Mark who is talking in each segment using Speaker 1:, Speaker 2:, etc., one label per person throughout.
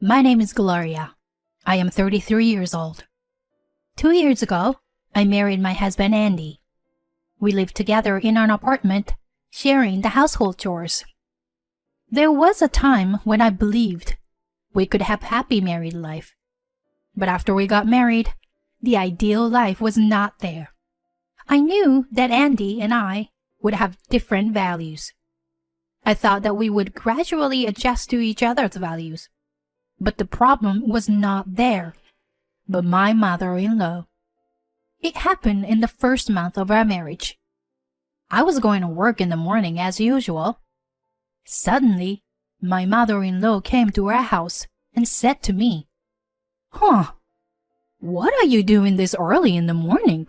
Speaker 1: My name is Gloria. I am 33 years old. 2 years ago, I married my husband Andy. We lived together in an apartment, sharing the household chores. There was a time when I believed we could have happy married life. But after we got married, the ideal life was not there. I knew that Andy and I would have different values. I thought that we would gradually adjust to each other's values. But the problem was not there, but my mother-in-law. It happened in the first month of our marriage. I was going to work in the morning as usual. Suddenly, my mother-in-law came to our house and said to me, What are you doing this early in the morning?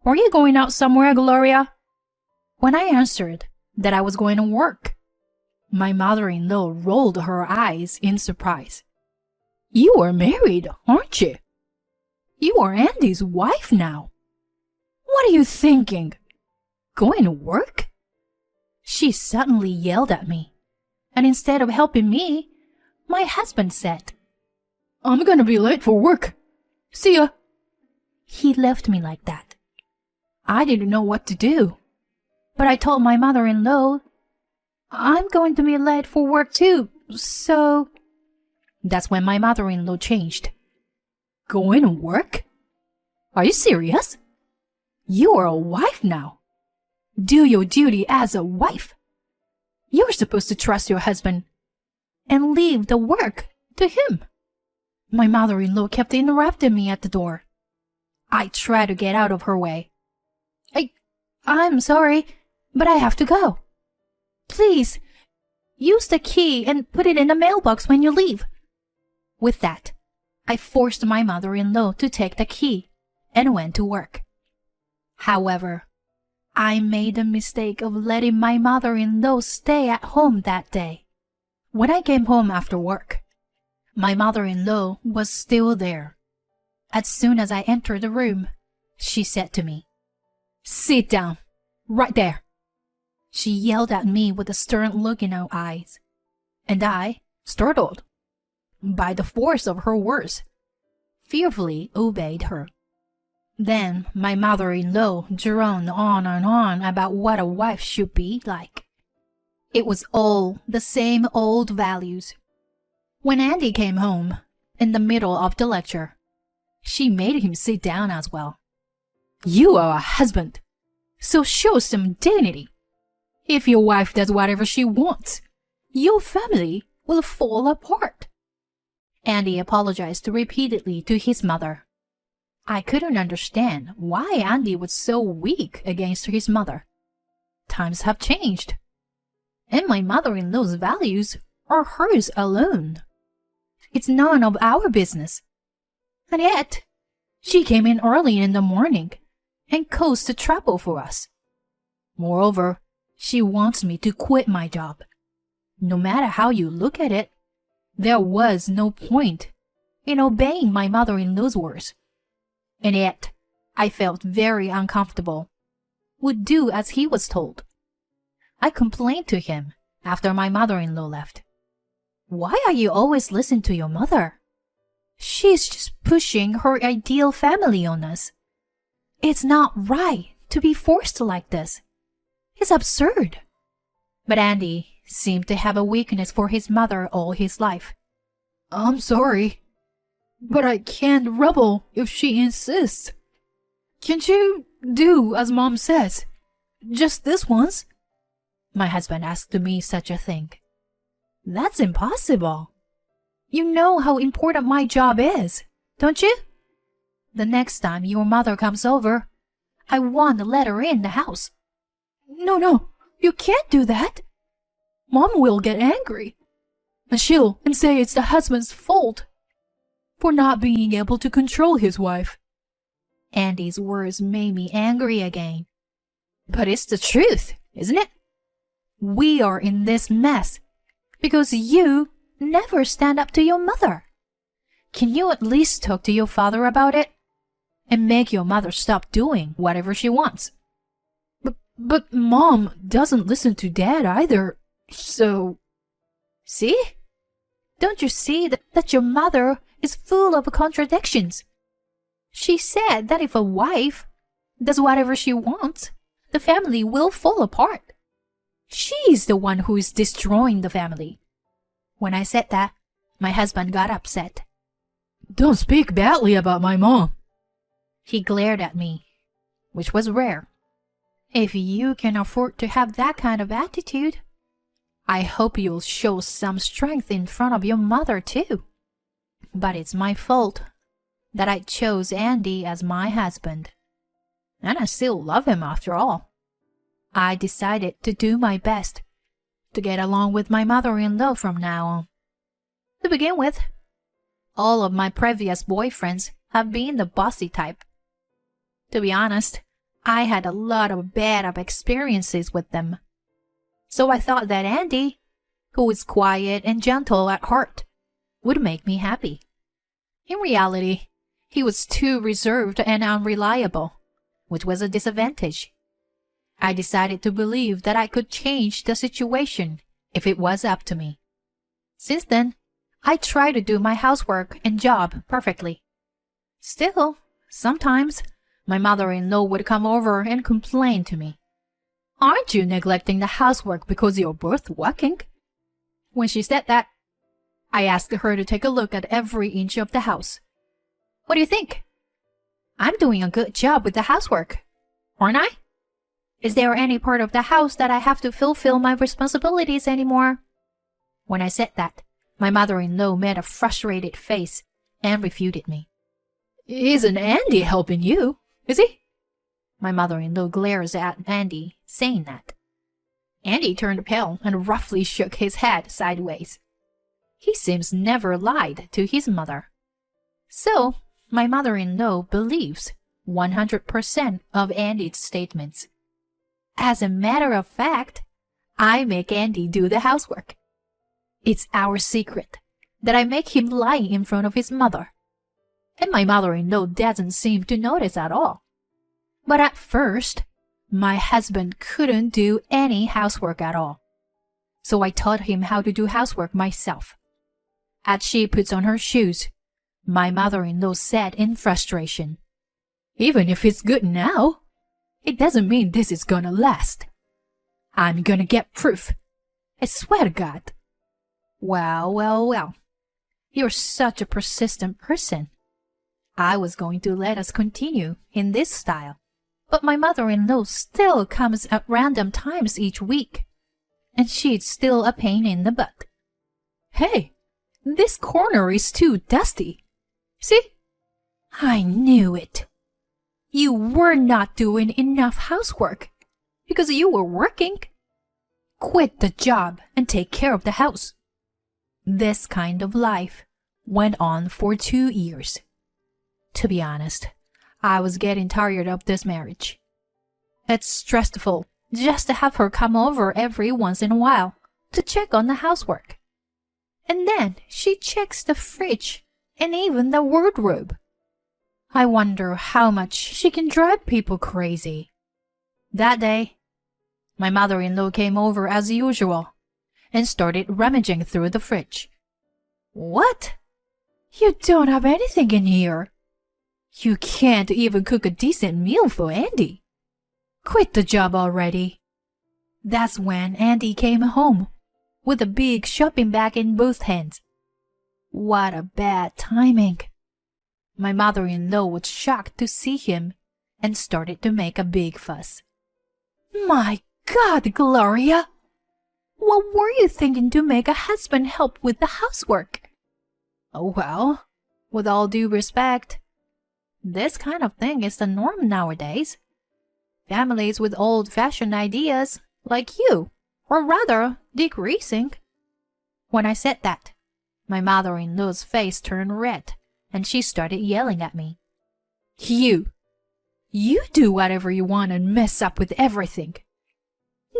Speaker 1: Are you going out somewhere, Gloria?" When I answered that I was going to work, my mother-in-law rolled her eyes in surprise. "You are married, aren't you? You are Andy's wife now. What are you thinking? Going to work?" She suddenly yelled at me, and instead of helping me, my husband said, "I'm gonna be late for work. See ya." He left me like that. I didn't know what to do, but I told my mother-in-law, "I'm going to be late for work too, so..." That's when my mother-in-law changed. "Going to work? Are you serious? You are a wife now. Do your duty as a wife. You're supposed to trust your husband and leave the work to him." My mother-in-law kept interrupting me at the door. I tried to get out of her way. I'm sorry, but I have to go. Please, use the key and put it in the mailbox when you leave." With that, I forced my mother-in-law to take the key and went to work. However, I made the mistake of letting my mother-in-law stay at home that day. When I came home after work, my mother-in-law was still there. As soon as I entered the room, she said to me, "Sit down, right there." She yelled at me with a stern look in her eyes, and I, startled by the force of her words, fearfully obeyed her. Then my mother-in-law droned on and on about what a wife should be like. It was all the same old values. When Andy came home, in the middle of the lecture, she made him sit down as well. "You are a husband, so show some dignity. If your wife does whatever she wants, your family will fall apart." Andy apologized repeatedly to his mother. I couldn't understand why Andy was so weak against his mother. Times have changed, and my mother-in-law's values are hers alone. It's none of our business. And yet, she came in early in the morning and caused the trouble for us. Moreover, she wants me to quit my job. No matter how you look at it, there was no point in obeying my mother-in-law's words. And yet, I felt very uncomfortable. Would do as he was told. I complained to him after my mother-in-law left. "Why are you always listening to your mother? She's just pushing her ideal family on us. It's not right to be forced like this. It's absurd." But Andy seemed to have a weakness for his mother all his life. "I'm sorry, but I can't rebel if she insists. Can't you do as Mom says? Just this once?" My husband asked me such a thing. "That's impossible. You know how important my job is, don't you? The next time your mother comes over, I want to let her in the house." No, you can't do that. Mom will get angry, and she'll say it's the husband's fault for not being able to control his wife." Andy's words made me angry again. But it's the truth, isn't it? We are in this mess because you never stand up to your mother. Can you at least talk to your father about it and make your mother stop doing whatever she wants? But Mom doesn't listen to Dad either, so..." "See? Don't you see that your mother is full of contradictions? She said that if a wife does whatever she wants, the family will fall apart. She's the one who is destroying the family." When I said that, my husband got upset. "Don't speak badly about my mom." He glared at me, which was rare. "If you can afford to have that kind of attitude, I hope you'll show some strength in front of your mother too. But it's my fault that I chose Andy as my husband. And I still love him after all. I decided to do my best to get along with my mother-in-law from now on. To begin with, all of my previous boyfriends have been the bossy type. To be honest, I had a lot of bad experiences with them. So I thought that Andy, who is quiet and gentle at heart, would make me happy. In reality, he was too reserved and unreliable, which was a disadvantage. I decided to believe that I could change the situation if it was up to me. Since then, I try to do my housework and job perfectly. Still, sometimes my mother-in-law would come over and complain to me. "Aren't you neglecting the housework because you're both working?" When she said that, I asked her to take a look at every inch of the house. What do you think? I'm doing a good job with the housework, aren't I? Is there any part of the house that I have to fulfill my responsibilities anymore? When I said that, my mother-in-law made a frustrated face and refuted me. "Isn't Andy helping you, is he?" My mother-in-law glares at Andy, saying that. Andy turned pale and roughly shook his head sideways. He seems never lied to his mother. So, my mother-in-law believes 100% of Andy's statements. As a matter of fact, I make Andy do the housework. It's our secret that I make him lie in front of his mother. And my mother-in-law doesn't seem to notice at all. But at first, my husband couldn't do any housework at all. So I taught him how to do housework myself. As she puts on her shoes, my mother-in-law said in frustration, "Even if it's good now, it doesn't mean this is gonna last. I'm gonna get proof. I swear to God." Well. You're such a persistent person. I was going to let us continue in this style, but my mother-in-law still comes at random times each week, and she's still a pain in the butt. "Hey, this corner is too dusty. See? I knew it. You were not doing enough housework because you were working. Quit the job and take care of the house." This kind of life went on for 2 years. To be honest, I was getting tired of this marriage. It's stressful just to have her come over every once in a while to check on the housework. And then she checks the fridge and even the wardrobe. I wonder how much she can drive people crazy. That day, my mother-in-law came over as usual and started rummaging through the fridge. "What? You don't have anything in here. You can't even cook a decent meal for Andy. Quit the job already." That's when Andy came home with a big shopping bag in both hands. What a bad timing. My mother-in-law was shocked to see him and started to make a big fuss. "My God, Gloria! What were you thinking to make a husband help with the housework?" "Oh, well, with all due respect, this kind of thing is the norm nowadays. Families with old-fashioned ideas, like you, are rather decreasing." When I said that, my mother-in-law's face turned red, and she started yelling at me. You do whatever you want and mess up with everything.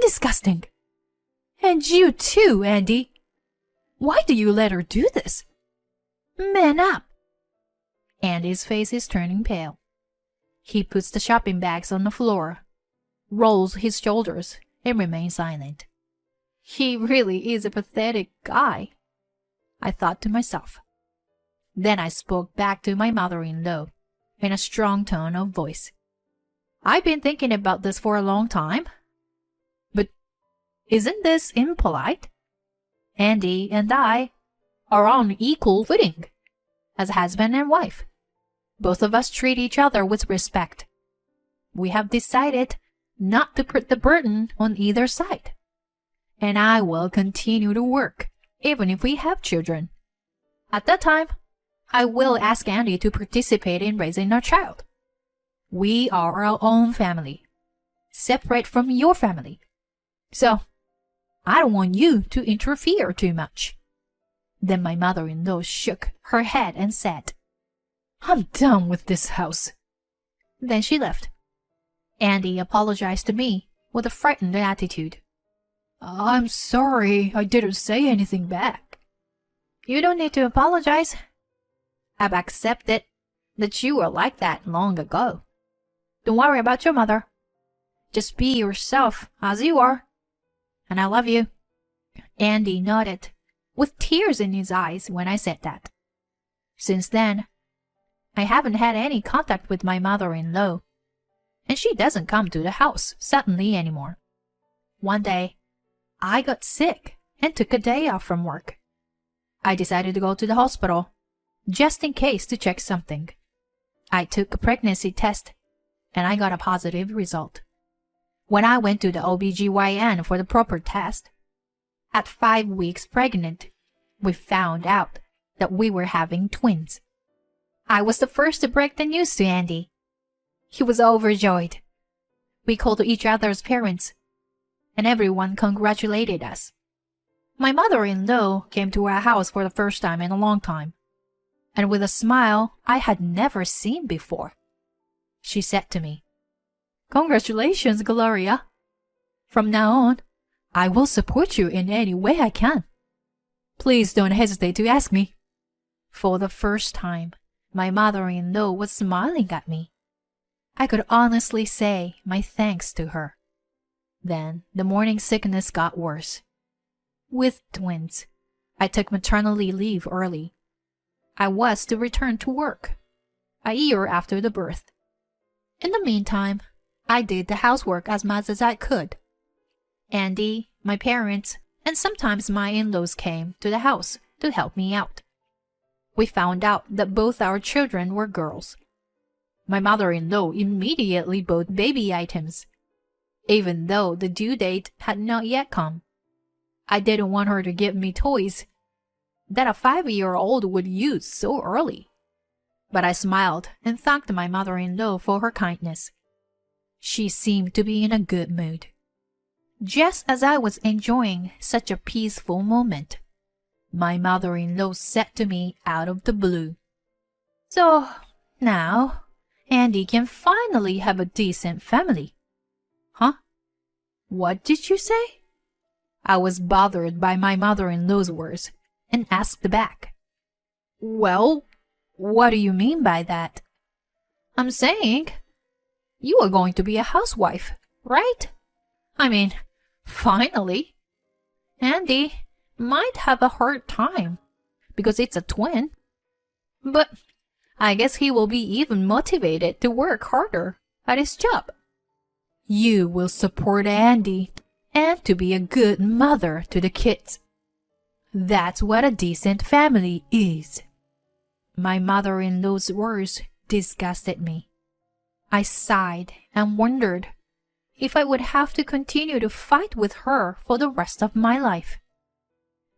Speaker 1: Disgusting. And you too, Andy. Why do you let her do this? Man up." Andy's face is turning pale. He puts the shopping bags on the floor, rolls his shoulders, and remains silent. He really is a pathetic guy. I thought to myself. Then I spoke back to my mother-in-law in a strong tone of voice. I've been thinking about this for a long time. But isn't this impolite? Andy and I are on equal footing as husband and wife. Both of us treat each other with respect. We have decided not to put the burden on either side. And I will continue to work, even if we have children. At that time, I will ask Andy to participate in raising our child. We are our own family, separate from your family. So, I don't want you to interfere too much. Then my mother-in-law shook her head and said, I'm done with this house. Then she left. Andy apologized to me with a frightened attitude. I'm sorry, I didn't say anything back. You don't need to apologize. I've accepted that you were like that long ago. Don't worry about your mother. Just be yourself as you are. And I love you. Andy nodded, with tears in his eyes when I said that. Since then, I haven't had any contact with my mother-in-law, and she doesn't come to the house suddenly anymore. One day, I got sick and took a day off from work. I decided to go to the hospital, just in case to check something. I took a pregnancy test, and I got a positive result. When I went to the OBGYN for the proper test, at 5 weeks pregnant, we found out that we were having twins. I was the first to break the news to Andy. He was overjoyed. We called each other's parents, and everyone congratulated us. My mother-in-law came to our house for the first time in a long time, and with a smile I had never seen before. She said to me, Congratulations, Gloria. From now on, I will support you in any way I can. Please don't hesitate to ask me. For the first time, my mother-in-law was smiling at me. I could honestly say my thanks to her. Then the morning sickness got worse. With twins, I took maternity leave early. I was to return to work a year after the birth. In the meantime, I did the housework as much as I could. Andy, my parents, and sometimes my in-laws came to the house to help me out. We found out that both our children were girls. My mother-in-law immediately bought baby items, even though the due date had not yet come. I didn't want her to give me toys that a 5-year-old would use so early. But I smiled and thanked my mother-in-law for her kindness. She seemed to be in a good mood. Just as I was enjoying such a peaceful moment, my mother-in-law said to me out of the blue, So, now, Andy can finally have a decent family. Huh? What did you say? I was bothered by my mother-in-law's words and asked back. Well, what do you mean by that? I'm saying, you are going to be a housewife, right? I mean, finally. Andy might have a hard time because it's a twin, but I guess he will be even motivated to work harder at his job. You will support Andy and to be a good mother to the kids. That's what a decent family is. My mother-in-law's words disgusted me. I sighed and wondered if I would have to continue to fight with her for the rest of my life.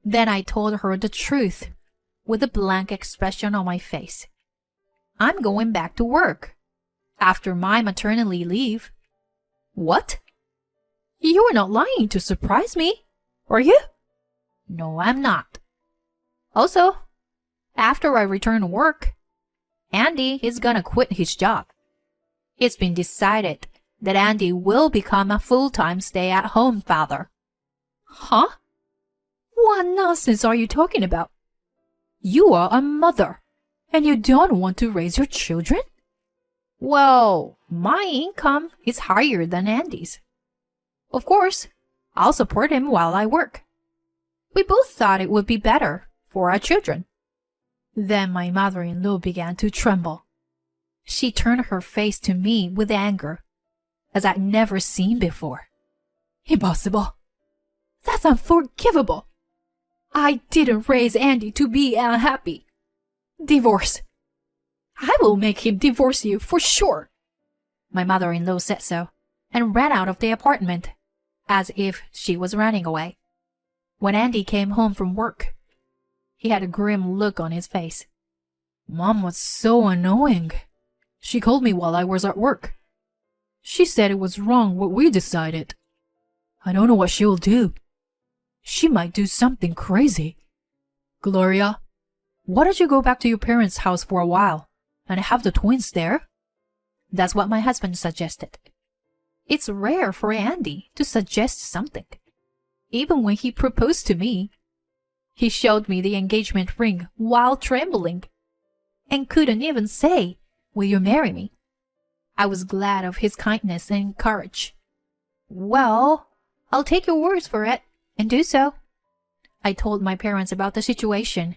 Speaker 1: Then I told her the truth with a blank expression on my face. I'm going back to work after my maternity leave. What? You were not lying to surprise me, were you? No, I'm not. Also, after I return to work, Andy is gonna quit his job. It's been decided that Andy will become a full-time stay-at-home father. Huh? What nonsense are you talking about? You are a mother, and you don't want to raise your children? Well, my income is higher than Andy's. Of course, I'll support him while I work. We both thought it would be better for our children." Then my mother-in-law began to tremble. She turned her face to me with anger, as I'd never seen before. "Impossible. That's unforgivable. I didn't raise Andy to be unhappy. Divorce. I will make him divorce you for sure." My mother-in-law said so, and ran out of the apartment, as if she was running away. When Andy came home from work, he had a grim look on his face. "Mom was so annoying. She called me while I was at work. She said it was wrong what we decided. I don't know what she'll do. She might do something crazy. Gloria, why don't you go back to your parents' house for a while and have the twins there?" That's what my husband suggested. It's rare for Andy to suggest something. Even when he proposed to me, he showed me the engagement ring while trembling, and couldn't even say, "Will you marry me?" I was glad of his kindness and courage. "Well, I'll take your words for it, and do so." I told my parents about the situation,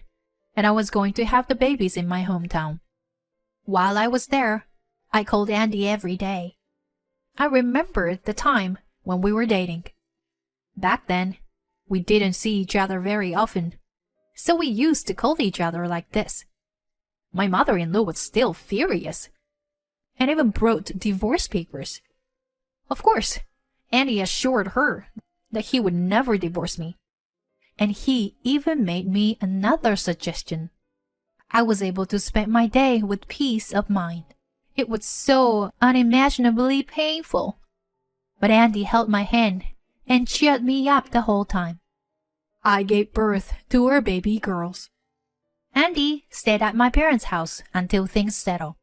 Speaker 1: and I was going to have the babies in my hometown. While I was there, I called Andy every day. I remembered the time when we were dating. Back then, we didn't see each other very often, so we used to call each other like this. My mother-in-law was still furious, and even brought divorce papers. Of course, Andy assured her that he would never divorce me, and he even made me another suggestion. I was able to spend my day with peace of mind. It was so unimaginably painful, but Andy held my hand and cheered me up the whole time. I gave birth to our baby girls. Andy stayed at my parents' house until things settled.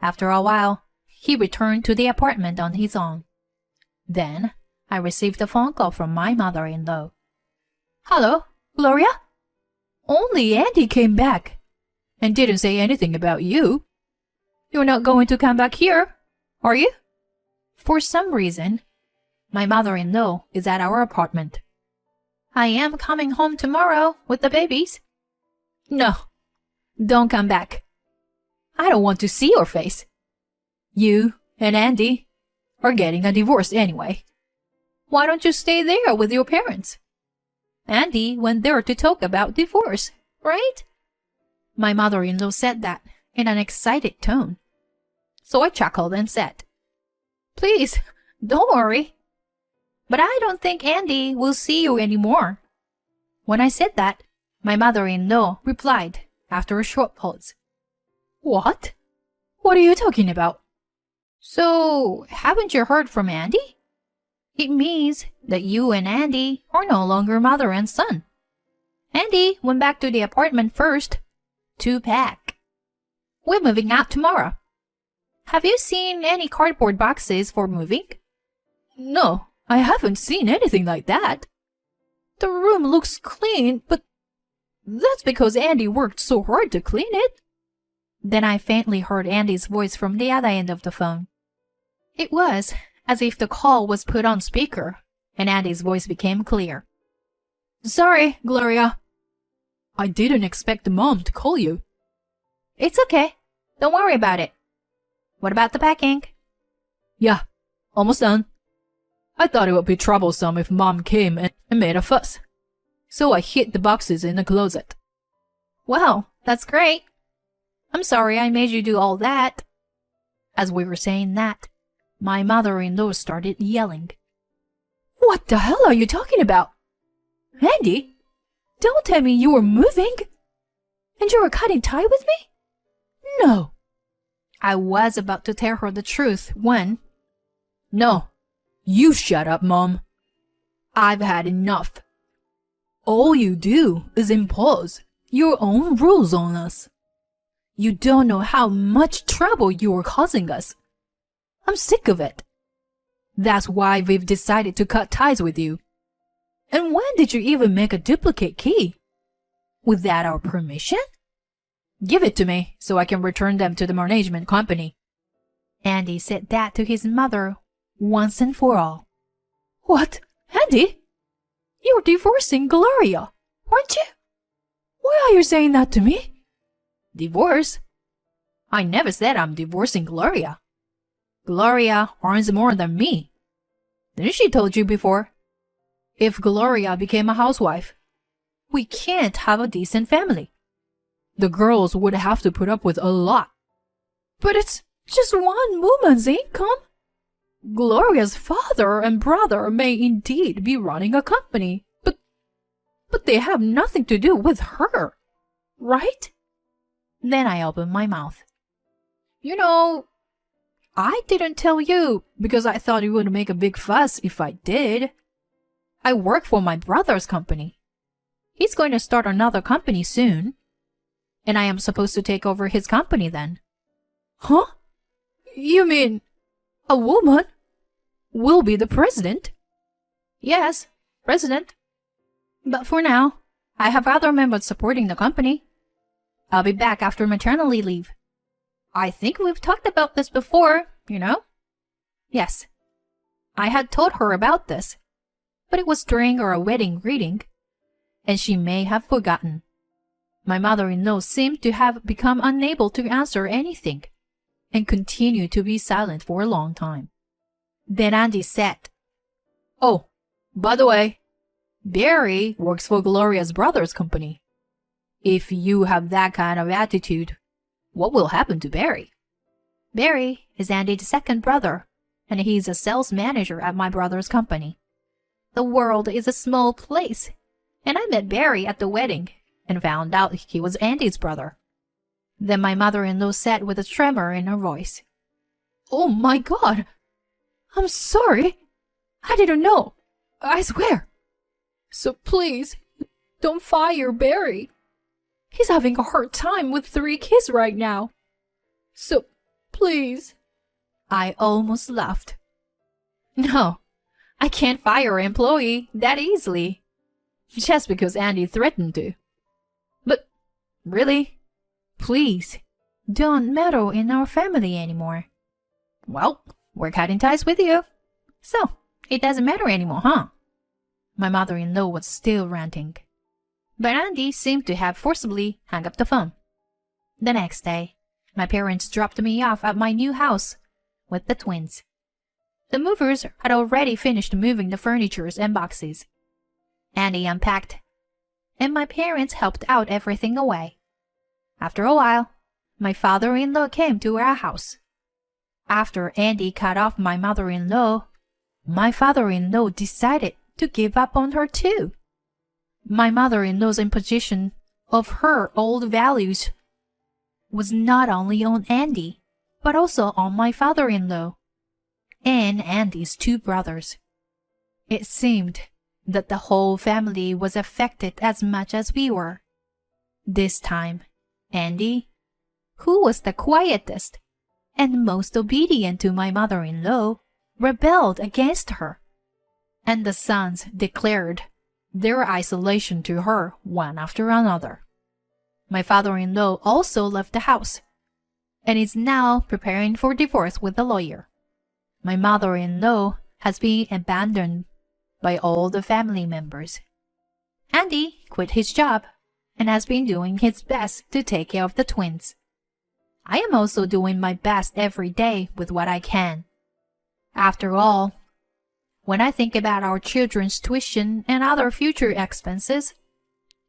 Speaker 1: After a while, he returned to the apartment on his own. Then, I received a phone call from my mother-in-law. "Hello, Gloria? Only Andy came back and didn't say anything about you. You're not going to come back here, are you?" For some reason, my mother-in-law is at our apartment. "I am coming home tomorrow with the babies." "No, don't come back. I don't want to see your face. You and Andy are getting a divorce anyway. Why don't you stay there with your parents? Andy went there to talk about divorce, right?" My mother-in-law said that in an excited tone. So I chuckled and said, "Please, don't worry. But I don't think Andy will see you anymore." When I said that, my mother-in-law replied after a short pause, "What? What are you talking about? So, haven't you heard from Andy? It means that you and Andy are no longer mother and son. Andy went back to the apartment first to pack. We're moving out tomorrow. Have you seen any cardboard boxes for moving?" "No, I haven't seen anything like that. The room looks clean, but that's because Andy worked so hard to clean it." Then I faintly heard Andy's voice from the other end of the phone. It was as if the call was put on speaker, and Andy's voice became clear. "Sorry, Gloria. I didn't expect Mom to call you." "It's okay. Don't worry about it. What about the packing?" "Yeah, almost done. I thought it would be troublesome if Mom came and made a fuss, so I hid the boxes in the closet." "Well, that's great. I'm sorry I made you do all that." As we were saying that, my mother-in-law started yelling. "What the hell are you talking about? Andy, don't tell me you were moving? And you were cutting tie with me? No." I was about to tell her the truth when... "No, you shut up, Mom. I've had enough. All you do is impose your own rules on us. You don't know how much trouble you are causing us. I'm sick of it. That's why we've decided to cut ties with you. And when did you even make a duplicate key? Without our permission? Give it to me so I can return them to the management company." Andy said that to his mother once and for all. "What, Andy? You're divorcing Gloria, aren't you? Why are you saying that to me? Divorce? I never said I'm divorcing Gloria. Gloria earns more than me. Didn't she told you before? If Gloria became a housewife, we can't have a decent family. The girls would have to put up with a lot. But it's just one woman's income. Gloria's father and brother may indeed be running a company, but they have nothing to do with her, right? Then I opened my mouth. You know, I didn't tell you because I thought you would make a big fuss if I did. I work for my brother's company. He's going to start another company soon, and I am supposed to take over his company then. Huh? You mean a woman will be the president? Yes, president. But for now, I have other members supporting the company. I'll be back after maternity leave. I think we've talked about this before, you know? Yes. I had told her about this, but it was during our wedding greeting, and she may have forgotten. My mother-in-law seemed to have become unable to answer anything, and continued to be silent for a long time. Then Andy said, Oh, by the way, Barry works for Gloria's brother's company. If you have that kind of attitude, what will happen to Barry? Barry is Andy's second brother, and he's a sales manager at my brother's company. The world is a small place, and I met Barry at the wedding and found out he was Andy's brother. Then my mother-in-law said with a tremor in her voice, Oh my God! I'm sorry! I didn't know! I swear! So please, don't fire Barry. He's having a hard time with 3 kids right now. So, please. I almost laughed. No, I can't fire an employee that easily. Just because Andy threatened to. But, really? Please, don't meddle in our family anymore. Well, we're cutting ties with you. So, it doesn't matter anymore, huh? My mother-in-law was still ranting. But Andy seemed to have forcibly hung up the phone. The next day, my parents dropped me off at my new house with the twins. The movers had already finished moving the furniture and boxes. Andy unpacked, and my parents helped out everything away. After a while, my father-in-law came to our house. After Andy cut off my mother-in-law, my father-in-law decided to give up on her too. My mother-in-law's imposition of her old values was not only on Andy, but also on my father-in-law and Andy's 2 brothers. It seemed that the whole family was affected as much as we were. This time, Andy, who was the quietest and most obedient to my mother-in-law, rebelled against her, and the sons declared their isolation to her one after another. My father-in-law also left the house, and is now preparing for divorce with a lawyer. My mother-in-law has been abandoned by all the family members. Andy quit his job and has been doing his best to take care of the twins. I am also doing my best every day with what I can. After all, when I think about our children's tuition and other future expenses,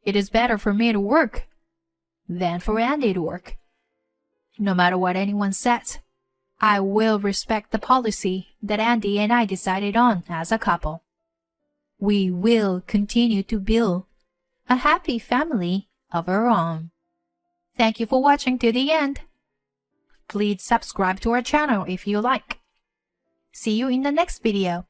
Speaker 1: it is better for me to work than for Andy to work. No matter what anyone says, I will respect the policy that Andy and I decided on as a couple. We will continue to build a happy family of our own. Thank you for watching to the end. Please subscribe to our channel if you like. See you in the next video.